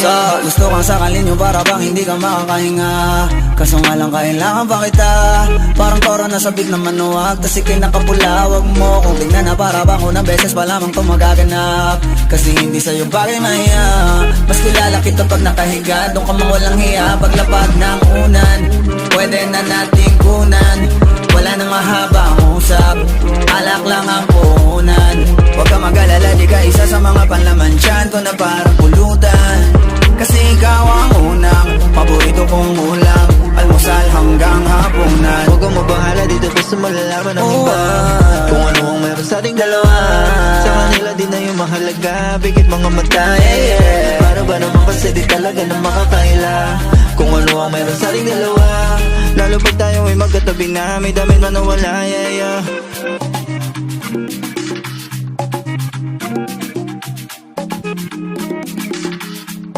So, gusto kang sakalin yung para bang hindi ka makakahinga. Kaso nga lang kailangan pa kita. Parang toro na sabik na manuwag, tas ikay nakapula. Wag mo kung tingnan na para bang unang beses pa lamang to magaganap. Kasi hindi sa'yo bagay mahiya. Mas kilala kita pag nakahiga. Doon ka mang walang hiya. Paglapag ng unan, pwede na nating kunan. Wala nang mahabang usap, alak lang ang puhunan. Huwag ka mag-alala, di ka isa sa mga panlaman tiyan ko na parang pulutan. Kasi ikaw ang unang paborito kong ulam, almusal hanggang hapunan. Huwag kang mabahala dito, basta malalaman ng iba kung ano ang meron sa ating dalawa. Sa kanila di na yung mahalaga, bigit mga mata, Para ba naman kasi di talaga na makakaila kung ano ang meron sa ating dalawa. Lalo pag tayo ay magkatabi na, may damit man na wala,